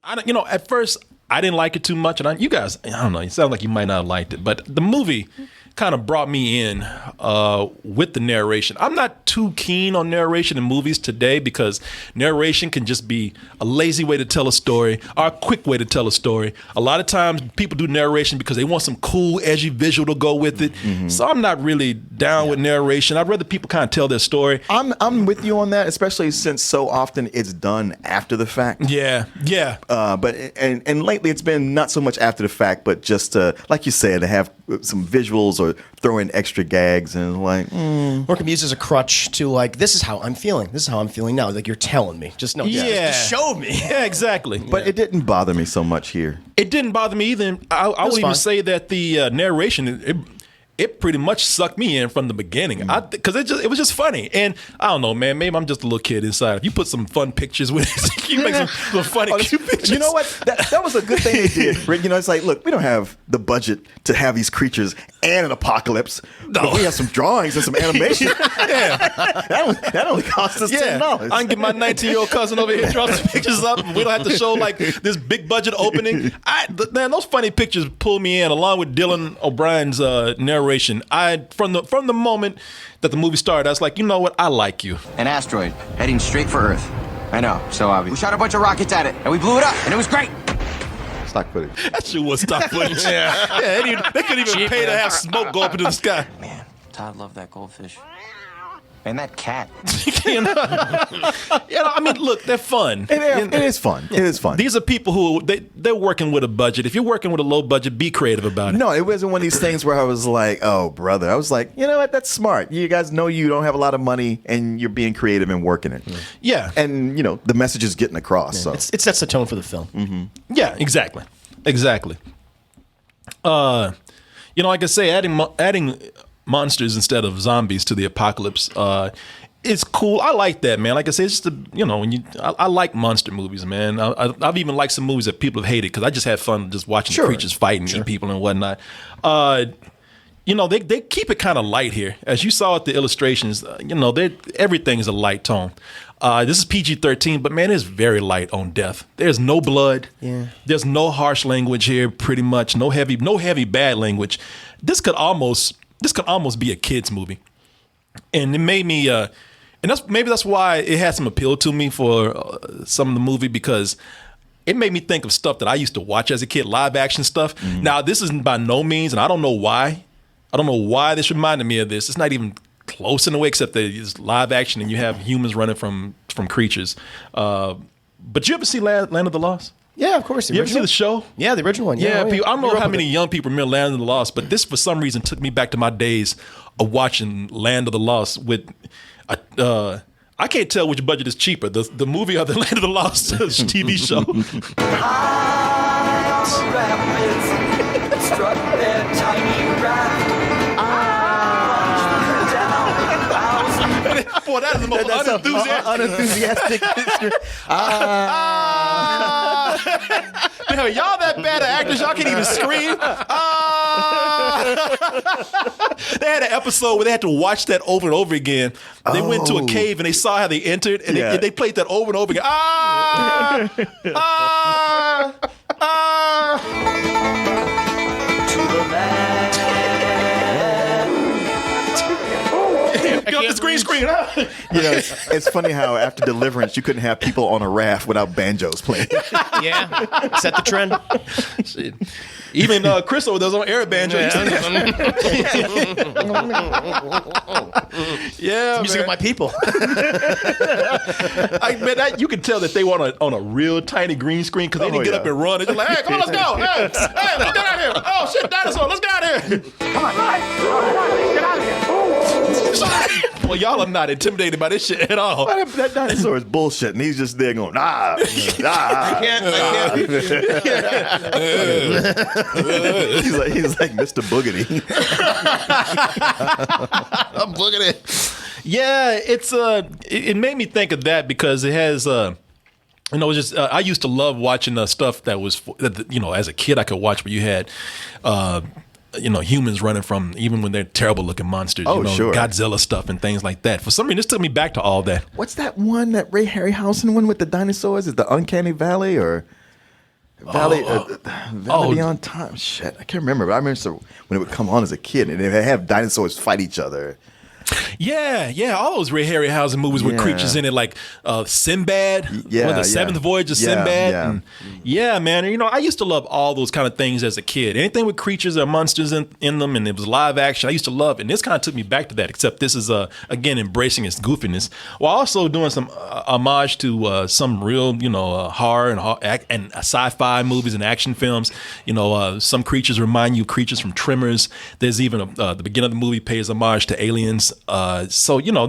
At first I didn't like it too much, and you guys, I don't know. It sounds like you might not have liked it, but the movie kind of brought me in with the narration. I'm not too keen on narration in movies today because narration can just be a lazy way to tell a story or a quick way to tell a story. A lot of times people do narration because they want some cool, edgy visual to go with it. Mm-hmm. So I'm not really down with narration. I'd rather people kind of tell their story. I'm with you on that, especially since so often it's done after the fact. Yeah. But lately it's been not so much after the fact, but just like you said, to have some visuals or throw in extra gags and like or can be used as a crutch to like, this is how I'm feeling. This is how I'm feeling now. Like, you're telling me. Just just show me. Yeah, exactly. But it didn't bother me so much here. It didn't bother me either. I would even say that the narration, it pretty much sucked me in from the beginning because it was just funny. And I don't know, man, maybe I'm just a little kid inside. If you put some fun pictures with it, you make some funny cute pictures. You know what? That was a good thing they did, Rick. It's like, look, we don't have the budget to have these creatures and an apocalypse. No. But we have some drawings and some animation. That only cost us $10. I can get my 19-year-old cousin over here and draw some pictures up, and we don't have to show like this big budget opening. Man, those funny pictures pull me in, along with Dylan O'Brien's narration. From the moment that the movie started, I was like, you know what? I like you. An asteroid heading straight for Earth. I know, so obvious. We shot a bunch of rockets at it, and we blew it up, and it was great. Stock footage. That shit was stock footage. They couldn't even pay to have smoke go up into the sky. Man, Todd loved that goldfish. And that cat. I mean, look, they're fun. It is fun. It is fun. These are people who they're working with a budget. If you're working with a low budget, be creative about it. No, it wasn't one of these things where I was like, oh, brother. I was like, you know what? That's smart. You guys know you don't have a lot of money and you're being creative and working it. Yeah. And, the message is getting across. So it sets the tone for the film. Mm-hmm. Yeah, exactly. Like I say, adding monsters instead of zombies to the apocalypse it's cool. I like that, man. Like I said, it's just I like monster movies, man. I've even liked some movies that people have hated because I just had fun just watching the creatures fight and eat people and whatnot. They keep it kind of light here, as you saw at the illustrations. Everything is a light tone. This is PG-13, but man, it's very light on death. There's no blood. Yeah. There's no harsh language here. Pretty much no heavy bad language. This could almost be a kids movie, and it made me. And that's why it had some appeal to me for some of the movie, because it made me think of stuff that I used to watch as a kid, live action stuff. Mm-hmm. Now, this is by no means, and I don't know why. I don't know why this reminded me of this. It's not even close in a way, except that it's live action and you have humans running from creatures. But you ever see Land of the Lost? Yeah, of course. You ever see the show? Yeah, the original one. Yeah, I don't know how many young people remember Land of the Lost, but this for some reason took me back to my days of watching Land of the Lost with. I can't tell which budget is cheaper, the movie or the Land of the Lost TV show. Boy, that is the most unenthusiastic picture. Y'all that bad at actors, y'all can't even scream. They had an episode where they had to watch that over and over again. They went to a cave and they saw how they entered, and they played that over and over again. To the land. The green screen. It's funny how after Deliverance you couldn't have people on a raft without banjos playing. Yeah, set the trend. Shit. Even Chris over there was on air banjo. Yeah, music of my people. You can tell that they were on a real tiny green screen because they didn't get up and run. They're just like, hey, come on, let's go. Hey, let's get out of here. Oh, shit, dinosaur, let's get out of here. Come on, get out of here. Well, y'all are not intimidated by this shit at all. That dinosaur is bullshit, and he's just there going, I can't. He's like Mr. Boogity. I'm Boogity. Yeah, it made me think of that because it has I used to love watching stuff that was as a kid I could watch where you had humans running from, even when they're terrible looking monsters, sure. Godzilla stuff and things like that. For some reason, this took me back to all that. What's that one, that Ray Harryhausen one with the dinosaurs? Is it the Uncanny Valley or? Valley Beyond Time. Shit, I can't remember. But I remember when it would come on as a kid, and they would have dinosaurs fight each other. Yeah, all those Ray Harryhausen movies with creatures in it, like Sinbad, the Seventh Voyage of Sinbad. And man, you know, I used to love all those kind of things as a kid. Anything with creatures or monsters in them, and it was live action, I used to love it. And this kind of took me back to that, except this is, again, embracing its goofiness, while also doing some homage to some real, you know, horror and sci-fi movies and action films. You know, some creatures remind you of creatures from Tremors. There's even the beginning of the movie pays homage to aliens. So you know,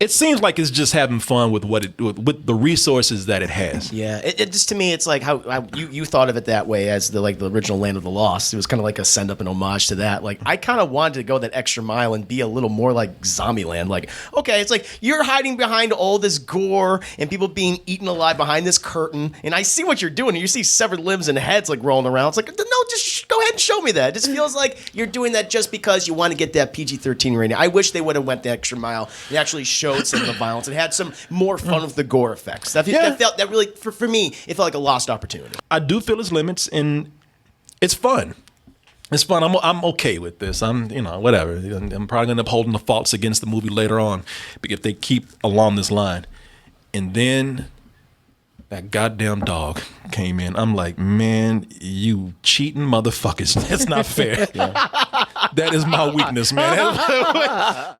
it seems like it's just having fun with with the resources that it has. Yeah, it just, to me, it's like how you thought of it that way as the original Land of the Lost. It was kind of like a send up and homage to that. Like, I kind of wanted to go that extra mile and be a little more like Zombieland. Like, okay, it's like you're hiding behind all this gore and people being eaten alive behind this curtain, and I see what you're doing. And you see severed limbs and heads like rolling around. It's like, no, just go ahead and show me that. It just feels like you're doing that just because you want to get that PG-13 rating. I wish they would have went the extra mile and actually showed some of the violence and had some more fun with the gore effects. That really, for me, it felt like a lost opportunity. I do feel its limits, and it's fun. It's fun. I'm okay with this. You know, whatever. I'm probably going to end up holding the faults against the movie later on if they keep along this line. And then that goddamn dog came in. I'm like, man, you cheating motherfuckers. That's not fair. That is my weakness, man.